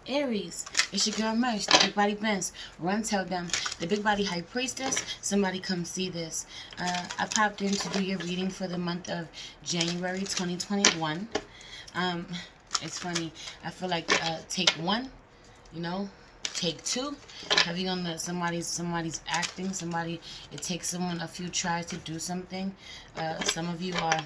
Aries, it's your girl Merch, the Big Body Benz. Run, tell them, the Big Body High Priestess, somebody come see this. I popped in to do your reading for the month of January 2021. It's funny, I feel like take one, you know, take two. Heavy on the somebody's acting, it takes someone a few tries to do something. Some of you are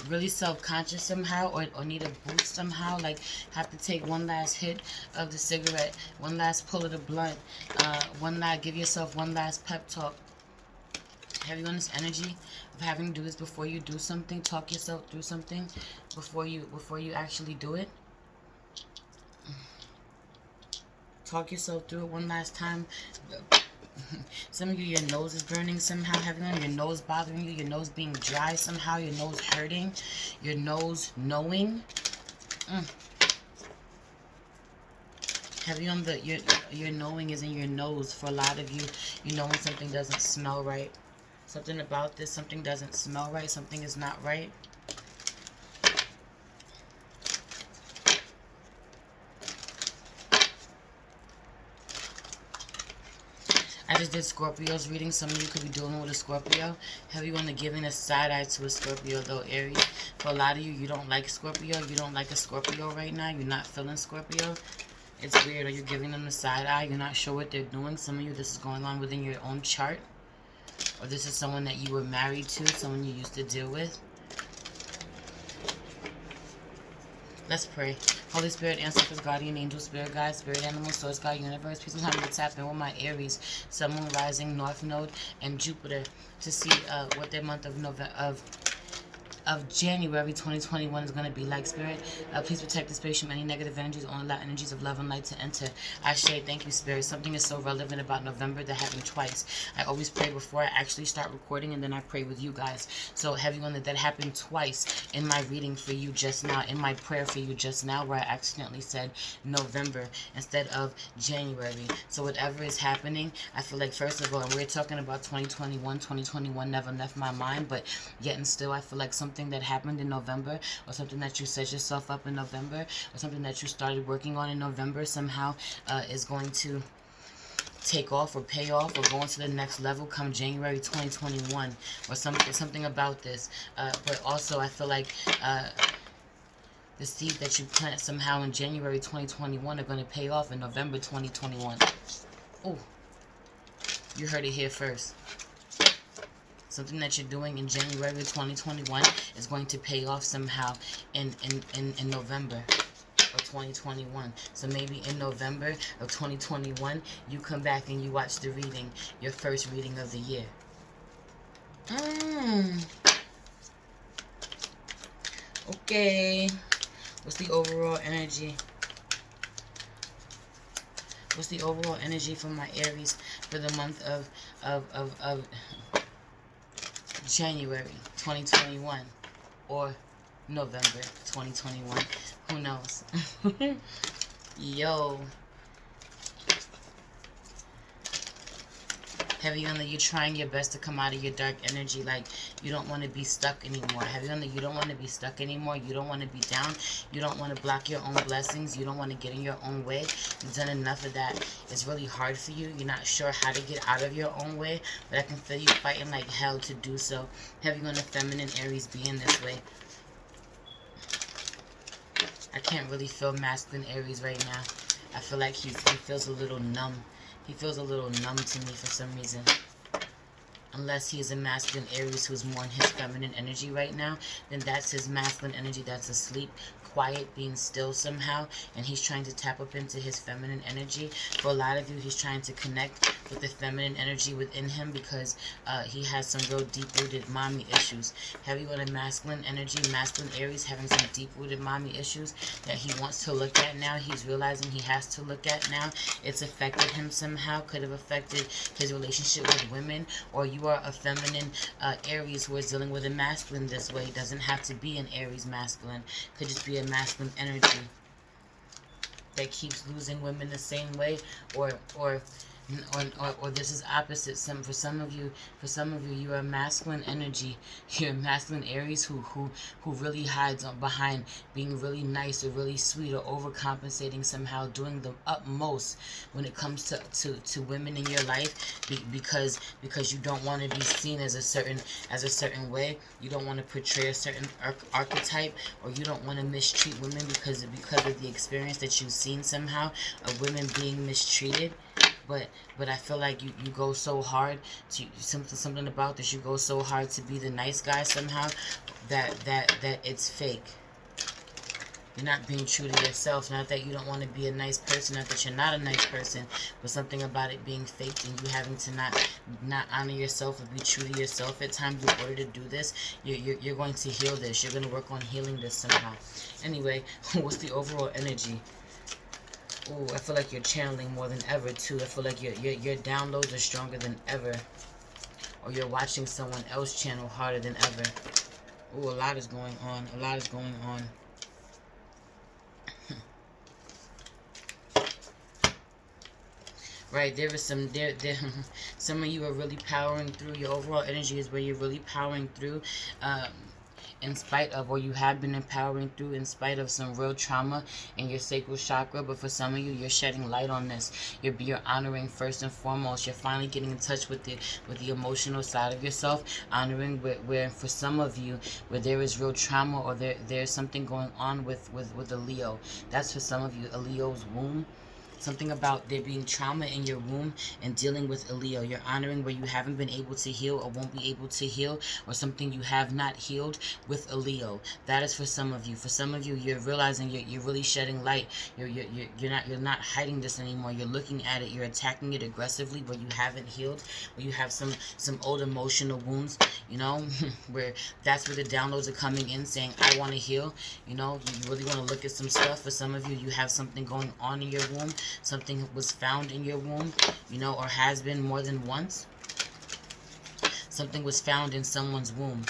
really self-conscious somehow, or need a boost somehow, like have to take one last hit of the cigarette, one last pull of the blunt, give yourself one last pep talk. Have you on this energy of having to do this before you do something? Talk yourself through something before you actually do it. Talk yourself through it one last time. Some of you, your nose is burning somehow. Having on your nose bothering you, your nose being dry somehow, your nose hurting, your nose knowing. Heavy on the your knowing is in your nose. For a lot of you, you know when something doesn't smell right. Something about this, something doesn't smell right, something is not right. I just did Scorpio's reading. Some of you could be dealing with a Scorpio. Heavy on the giving a side eye to a Scorpio, though, Aries. For a lot of you, you don't like Scorpio. You don't like a Scorpio right now. You're not feeling Scorpio. It's weird. Or you're giving them the side eye. You're not sure what they're doing. Some of you, this is going on within your own chart. Or this is someone that you were married to. Someone you used to deal with. Let's pray. Holy Spirit, ancestors, guardian angel, spirit guide, spirit animal, source God, universe, please allow me to tap in with my Aries, Sun, Moon, Rising, North Node, and Jupiter to see what their month of January 2021 is going to be like, Spirit. Please protect the space from any negative energies. Only allow energies of love and light to enter. Ashe, thank you, Spirit. Something is so relevant about November that happened twice. I always pray before I actually start recording, and then I pray with you guys. So heavy on that happened twice in my reading for you just now, in my prayer for you just now, where I accidentally said November instead of January. So whatever is happening, I feel like, first of all, and we're talking about 2021 never left my mind, but yet and still I feel like something that happened in November, or something that you set yourself up in November, or something that you started working on in November somehow is going to take off or pay off or go into the next level come January 2021, or something about this. But also I feel like the seed that you plant somehow in January 2021 are going to pay off in November 2021. Oh, you heard it here first. Something that you're doing in January 2021 is going to pay off somehow in November of 2021. So maybe in November of 2021, you come back and you watch the reading, your first reading of the year. Okay. What's the overall energy? What's the overall energy for my Aries for the month of January 2021 or November 2021? Who knows? Yo. Heavy on the you trying your best to come out of your dark energy, like you don't want to be stuck anymore. Heavy on the you don't want to be stuck anymore. You don't want to be down. You don't want to block your own blessings. You don't want to get in your own way. You've done enough of that. It's really hard for you. You're not sure how to get out of your own way, but I can feel you fighting like hell to do so. Heavy on the feminine Aries being this way. I can't really feel masculine Aries right now. I feel like he feels a little numb. He feels a little numb to me for some reason. Unless he is a masculine Aries who's more in his feminine energy right now, then that's his masculine energy that's asleep, quiet, being still somehow, and he's trying to tap up into his feminine energy. For a lot of you, he's trying to connect with the feminine energy within him because he has some real deep-rooted mommy issues. Heavy on a masculine energy, masculine Aries having some deep-rooted mommy issues that he wants to look at now. He's realizing he has to look at now. It's affected him somehow, could have affected his relationship with women, or you are a feminine Aries who is dealing with a masculine this way. It doesn't have to be an Aries masculine. Could just be a masculine energy that keeps losing women the same way, or or this is opposite. For some of you, you are masculine energy. You're a masculine Aries who really hides behind being really nice or really sweet or overcompensating somehow, doing the utmost when it comes to women in your life, because you don't want to be seen as a certain way. You don't want to portray a certain archetype, or you don't want to mistreat women because of the experience that you've seen somehow of women being mistreated. But I feel like you go so hard to something about this. You go so hard to be the nice guy somehow that it's fake. You're not being true to yourself. Not that you don't want to be a nice person, not that you're not a nice person, but something about it being faked and you having to not honor yourself or be true to yourself at times in order to do this. You're going to heal this. You're going to work on healing this somehow. Anyway, what's the overall energy? Ooh, I feel like you're channeling more than ever, too. I feel like your downloads are stronger than ever. Or you're watching someone else channel harder than ever. Ooh, a lot is going on. A lot is going on. Right, there is some, some of you are really powering through. Your overall energy is where you're really powering through. In spite of, or you have been empowering through in spite of some real trauma in your sacral chakra. But for some of you, you're shedding light on this. You're honoring first and foremost. You're finally getting in touch with the emotional side of yourself. Honoring where for some of you, where there is real trauma, or there's something going on with a Leo. That's for some of you, a Leo's womb. Something about there being trauma in your womb and dealing with a Leo. You're honoring where you haven't been able to heal or won't be able to heal, or something you have not healed with a Leo. That is for some of you. For some of you, you're realizing you're really shedding light. You're not hiding this anymore. You're looking at it. You're attacking it aggressively where you haven't healed, where you have some old emotional wounds. You know, where that's where the downloads are coming in, saying I want to heal. You know, you really want to look at some stuff. For some of you, you have something going on in your womb. Something was found in your womb, you know, or has been more than once. Something was found in someone's womb.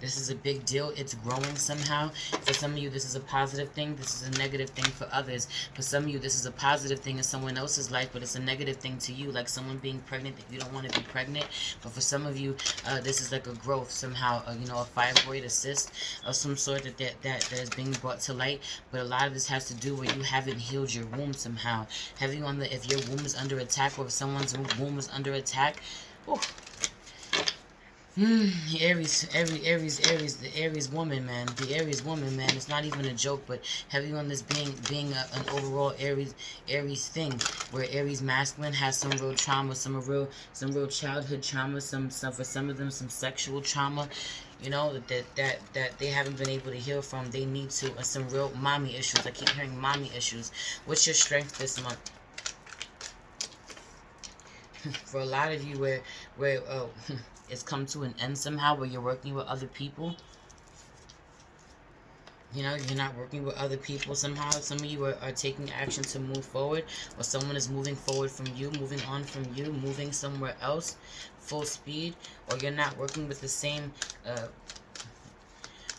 This is a big deal. It's growing somehow. For some of you, this is a positive thing. This is a negative thing for others. For some of you, this is a positive thing in someone else's life, but it's a negative thing to you, like someone being pregnant that you don't want to be pregnant. But for some of you, this is like a growth somehow, you know, a fibroid cyst of some sort that is being brought to light. But a lot of this has to do where you haven't healed your womb somehow. Heavy on if your womb is under attack, or if someone's womb is under attack. Whew. Aries, the Aries woman, man. The Aries woman, man. It's not even a joke, but heavy on this being an overall Aries thing, where Aries masculine has some real trauma, some real childhood trauma, some for some of them some sexual trauma, you know, that they haven't been able to heal from. They need to, some real mommy issues. I keep hearing mommy issues. What's your strength this month? For a lot of you, where it's come to an end somehow, where you're working with other people. You know, you're not working with other people somehow. Some of you are taking action to move forward, or someone is moving forward from you, moving on from you, moving somewhere else, full speed, or you're not working with the same.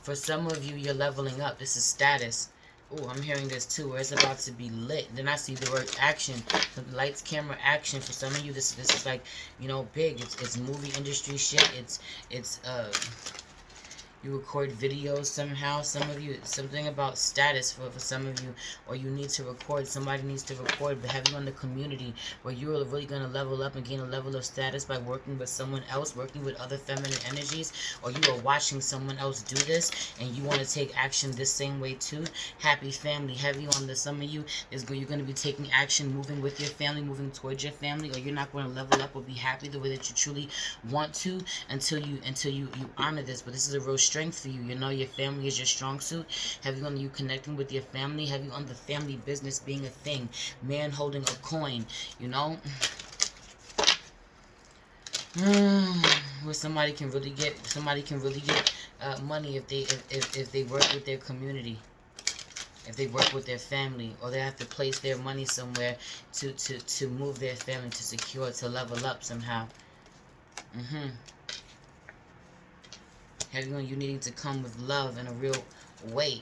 For some of you, you're leveling up. This is status. Oh, I'm hearing this too, where it's about to be lit. Then I see the word action. The lights, camera, action. For some of you, this is like, you know, big. It's movie industry shit. It's you record videos somehow. Some of you, something about status for some of you, or you need to record. Somebody needs to record, but heavy on the community, where you're really going to level up and gain a level of status by working with someone else, working with other feminine energies, or you are watching someone else do this, and you want to take action this same way too. Happy family, heavy on the some of you, you're going to be taking action, moving with your family, moving towards your family, or you're not going to level up or be happy the way that you truly want to until you honor this. But this is a real strength for you. You know, your family is your strong suit. Have you on you connecting with your family? Have you on the family business being a thing? Man holding a coin, you know? Where somebody can really get money if they work with their community, if they work with their family, or they have to place their money somewhere to move their family, to secure, to level up somehow. Everyone, you needing to come with love in a real way.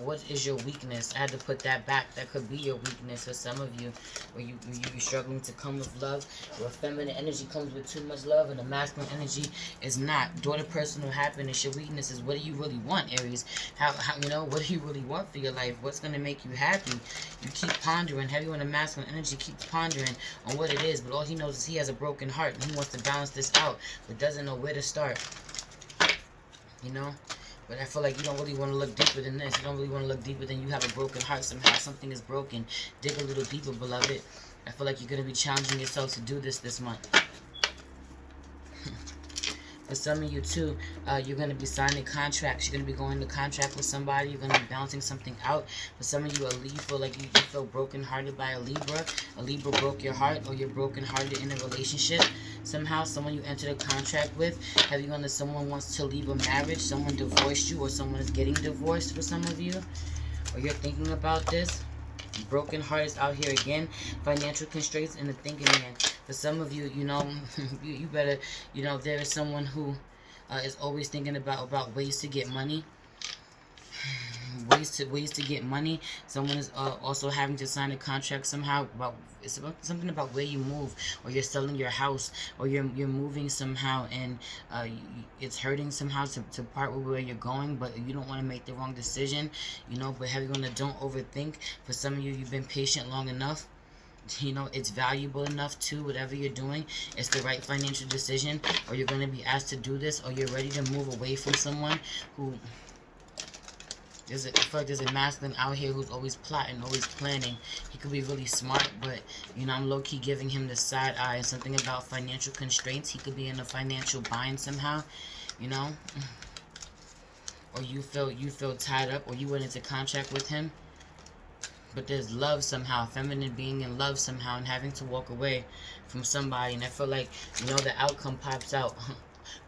What is your weakness? I had to put that back. That could be your weakness for some of you, where you struggling to come with love. Where feminine energy comes with too much love, and the masculine energy is not. Daughter, personal happiness. Your weakness is, what do you really want, Aries? How what do you really want for your life? What's gonna make you happy? You keep pondering. Heavy on the masculine energy keeps pondering on what it is, but all he knows is he has a broken heart and he wants to balance this out, but doesn't know where to start. But I feel like you don't really want to look deeper than this. You don't really want to look deeper than you have a broken heart somehow. Something is broken. Dig a little deeper, beloved. I feel like you're going to be challenging yourself to do this month. For some of you, too, you're going to be signing contracts. You're going to be going into contract with somebody. You're going to be bouncing something out. For some of you, you feel like you feel brokenhearted by a Libra. A Libra broke your heart, or you're brokenhearted in a relationship. Somehow, someone you entered a contract with, have you on that someone wants to leave a marriage, someone divorced you, or someone is getting divorced for some of you, or you're thinking about this. Broken heart is out here again. Financial constraints in the thinking man. For some of you, you better, there is someone who is always thinking about ways to get money. Ways to get money. Someone is also having to sign a contract somehow it's about something about where you move, or you're selling your house, or you're moving somehow, and it's hurting somehow to part with where you're going, but you don't want to make the wrong decision, but heavy on the don't overthink. For some of you, you've been patient long enough. It's valuable enough too. Whatever you're doing, it's the right financial decision, or you're going to be asked to do this, or you're ready to move away from someone who I feel like there's a masculine out here who's always plotting, always planning. He could be really smart, but, I'm low-key giving him the side eye. Something about financial constraints. He could be in a financial bind somehow, Or you feel tied up, or you went into contract with him. But there's love somehow, feminine being in love somehow, and having to walk away from somebody. And I feel like, the outcome pops out.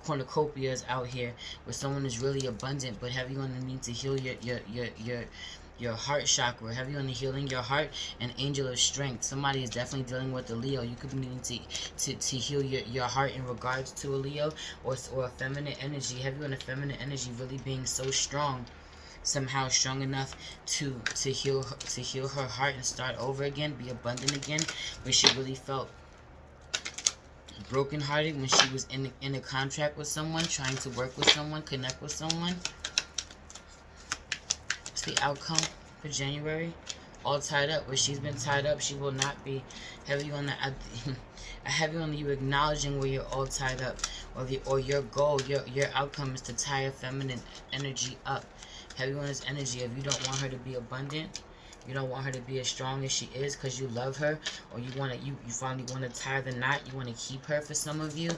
Cornucopia is out here where someone is really abundant, but have you on the need to heal your heart chakra? Have you on the healing your heart and angel of strength? Somebody is definitely dealing with a Leo. You could be needing to heal your heart in regards to a Leo, or a feminine energy. Have you on a feminine energy really being so strong, somehow strong enough to heal her heart and start over again, be abundant again, where she really felt brokenhearted when she was in a contract with someone, trying to work with someone, connect with someone. What's the outcome for January? All tied up. Where she's been tied up, she will not be. Heavy on you acknowledging where you're all tied up, or your goal, your outcome is to tie a feminine energy up. Heavy on this energy. If you don't want her to be abundant, you don't want her to be as strong as she is because you love her, or you finally want to tie the knot. You want to keep her. For some of you,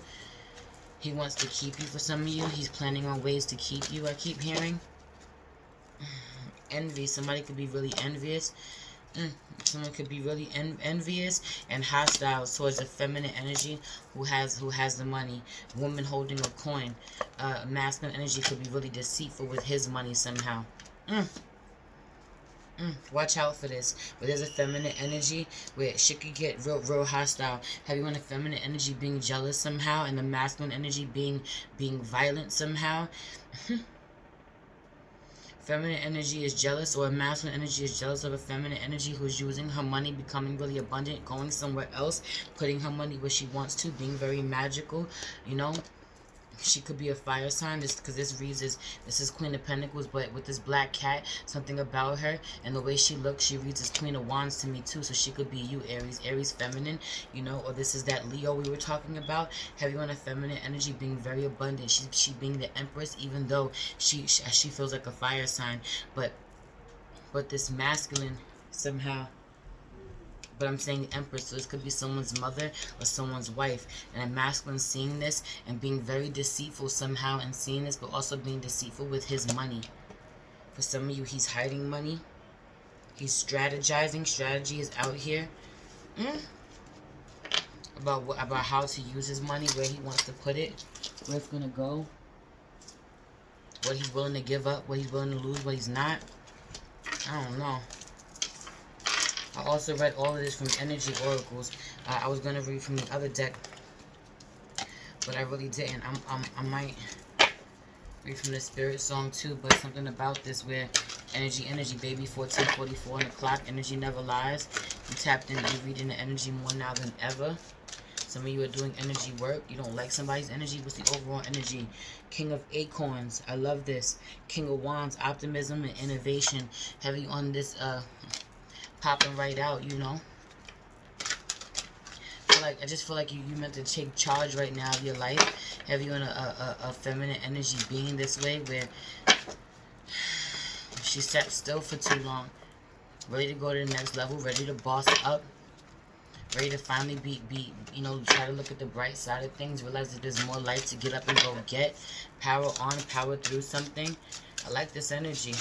he wants to keep you. For some of you, he's planning on ways to keep you. I keep hearing envy. Somebody could be really envious. Someone could be really envious and hostile towards a feminine energy who has the money. Woman holding a coin. Masculine energy could be really deceitful with his money somehow. Watch out for this. Where there's a feminine energy where shit could get real hostile. Have you on a feminine energy being jealous somehow, and the masculine energy being violent somehow? Feminine energy is jealous, or a masculine energy is jealous of a feminine energy who's using her money, becoming really abundant, going somewhere else, putting her money where she wants to, being very magical, She could be a fire sign, because this is Queen of Pentacles, but with this black cat, something about her and the way she looks, she reads as Queen of Wands to me too. So she could be you, Aries feminine, or this is that Leo we were talking about. Have you on a feminine energy being very abundant? She being the Empress, even though she feels like a fire sign, but this masculine somehow. But I'm saying the Empress, so this could be someone's mother or someone's wife. And a masculine seeing this and being very deceitful somehow, and seeing this, but also being deceitful with his money. For some of you, he's hiding money. He's strategizing. Strategy is out here. About how to use his money, where he wants to put it, where it's going to go, what he's willing to give up, what he's willing to lose, what he's not. I don't know. I also read all of this from Energy Oracles. I was going to read from the other deck, but I really didn't. I might read from the Spirit Song too, but something about this where Energy, baby. 1444 on the clock. Energy never lies. You tapped in. You're reading the energy more now than ever. Some of you are doing energy work. You don't like somebody's energy. What's the overall energy? King of Acorns. I love this. King of Wands. Optimism and innovation. Heavy on this, popping right out, you know. I just feel like you meant to take charge right now of your life. Heavy on a feminine energy being this way, where she sat still for too long. Ready to go to the next level. Ready to boss up. Ready to finally be, you know, try to look at the bright side of things. Realize that there's more light to get up and go get. Power on, power through something. I like this energy. I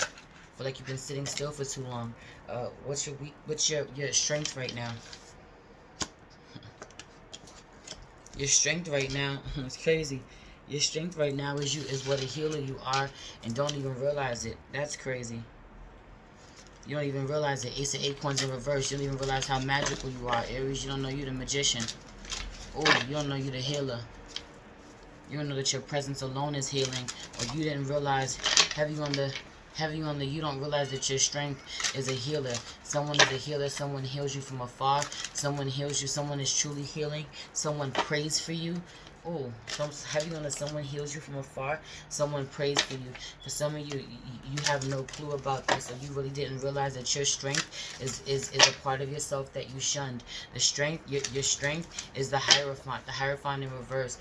feel like you've been sitting still for too long. What's your strength right now? Your strength right now, it's crazy. Your strength right now is what a healer you are, and don't even realize it. That's crazy. You don't even realize it. Ace of Acorns in reverse. You don't even realize how magical you are. Aries, you don't know you're the magician. Oh, you don't know you're the healer. You don't know that your presence alone is healing. Or you didn't realize, heavy on the, you don't realize that your strength is a healer. Someone is a healer. Someone heals you from afar. Someone heals you. Someone is truly healing. Someone prays for you. Oh, heavy on the someone heals you from afar. Someone prays for you. For some of you, you have no clue about this, or you really didn't realize that your strength is a part of yourself that you shunned. The strength, your strength is the Hierophant. The Hierophant in reverse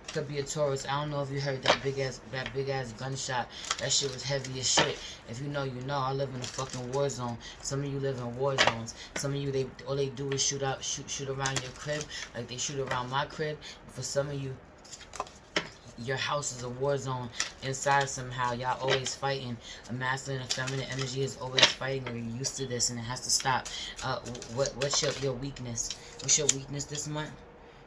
could be a Taurus. I don't know if you heard that big ass gunshot. That shit was heavy as shit. If you know, you know. I live in a fucking war zone. Some of you live in war zones. Some of you, all they do is shoot around your crib, like they shoot around my crib. For some of you, your house is a war zone inside somehow. Y'all always fighting. A masculine and feminine energy is always fighting, or you're used to this, and it has to stop. What's your weakness? What's your weakness this month?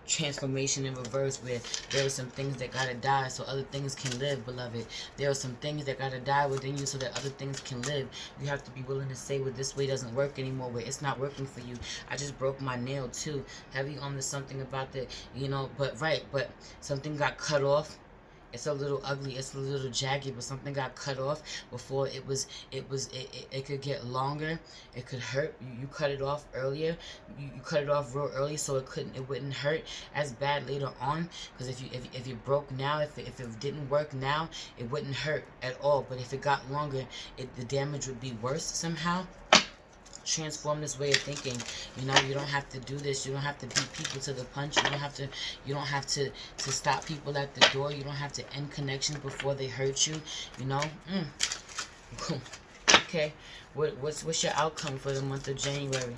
Transformation in reverse, where there are some things that gotta die so other things can live, beloved. There are some things that gotta die within you so that other things can live. You have to be willing to say, well, this way doesn't work anymore, where it's not working for you. I just broke my nail too. Heavy on the something about the, you know, but something got cut off. It's a little ugly, it's a little jagged, but something got cut off before it could get longer. It could hurt. You cut it off earlier. You cut it off real early, so it wouldn't hurt as bad later on. Because if you broke now, if it didn't work now, it wouldn't hurt at all. But if it got longer, the damage would be worse somehow. Transform this way of thinking. You know, you don't have to do this. You don't have to beat people to the punch. You don't have to stop people at the door. You don't have to end connections before they hurt you. You know. Okay. What's your outcome for the month of January?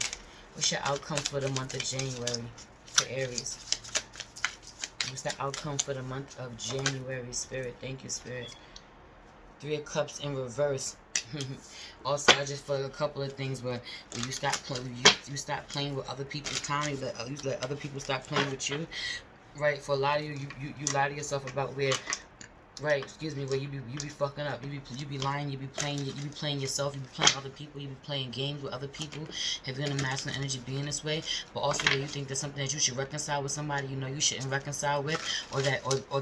What's your outcome for the month of January for Aries? What's the outcome for the month of January, Spirit? Thank you, Spirit. 3 of Cups in reverse. Also, I just feel like a couple of things where you stop playing with other people's time. You let other people stop playing with you. Right? For a lot of you lie to yourself about where. Right, excuse me, where you be fucking up. You be lying, you be playing yourself, you be playing other people, you be playing games with other people. Have you been a masculine energy being this way? But also where you think there's something that you should reconcile with somebody you know you shouldn't reconcile with, or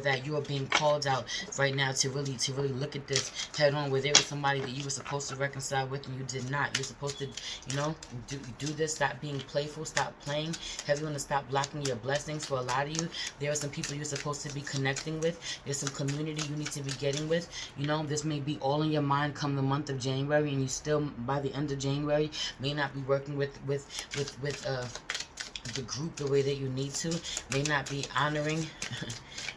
that you are being called out right now to really look at this head on, where there was somebody that you were supposed to reconcile with and you did not. You're supposed to, you know, do this, stop being playful, stop playing. Have you want to stop blocking your blessings? For a lot of you, there are some people you're supposed to be connecting with. There's some community you need to be getting with. You know, this may be all in your mind come the month of January, and you still by the end of January may not be working with the group the way that you need to, may not be honoring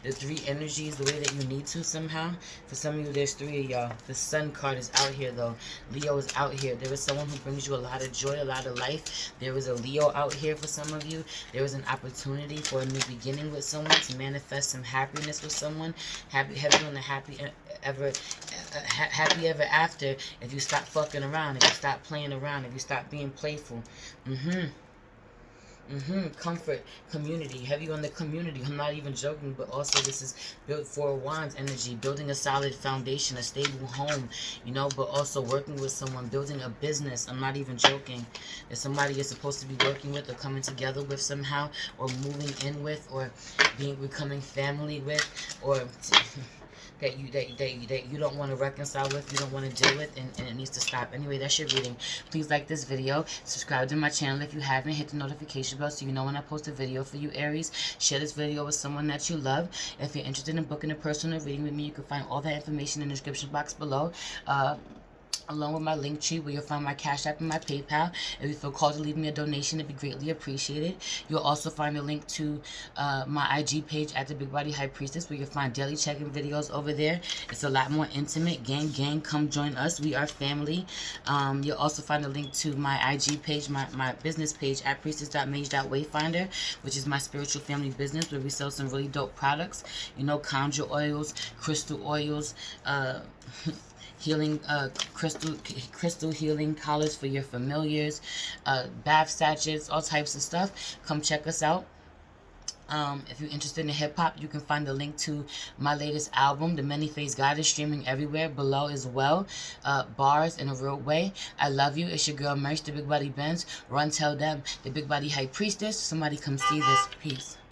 the 3 energies the way that you need to somehow. For some of you, there's 3 of y'all. The Sun card is out here though. Leo is out here. There is someone who brings you a lot of joy, a lot of life. There is a Leo out here for some of you. There is an opportunity for a new beginning with someone, to manifest some happiness with someone. Heavy on the happy ever after, if you stop fucking around, if you stop playing around, if you stop being playful. Comfort, community, heavy on the community. I'm not even joking, but also this is built for Wands energy, building a solid foundation, a stable home, you know, but also working with someone, building a business. I'm not even joking. There's somebody you're supposed to be working with or coming together with somehow, or moving in with, or becoming family with, or that you don't want to reconcile with, you don't want to deal with, and it needs to stop. Anyway, that's your reading. Please like this video, subscribe to my channel if you haven't, hit the notification bell so you know when I post a video for you, Aries. Share this video with someone that you love. If you're interested in booking a personal reading with me, you can find all that information in the description box below. Along with my link tree where you'll find my Cash App and my PayPal. If you feel called to leave me a donation, it'd be greatly appreciated. You'll also find a link to my IG page at the Big Body High Priestess where you'll find daily check-in videos over there. It's a lot more intimate. Gang, come join us. We are family. You'll also find a link to my IG page, my business page at priestess.mage.wayfinder, which is my spiritual family business where we sell some really dope products. You know, conjure oils, crystal oils, healing crystal healing collars for your familiars, bath sachets, all types of stuff. Come check us out. If you're interested in hip-hop, you can find the link to my latest album, The Many-Faced Goddess, streaming everywhere below as well. Bars in a real way. I love you. It's your girl Merch, the Big Body Benz. Run, tell them, the Big Body High Priestess. Somebody come see this. Peace.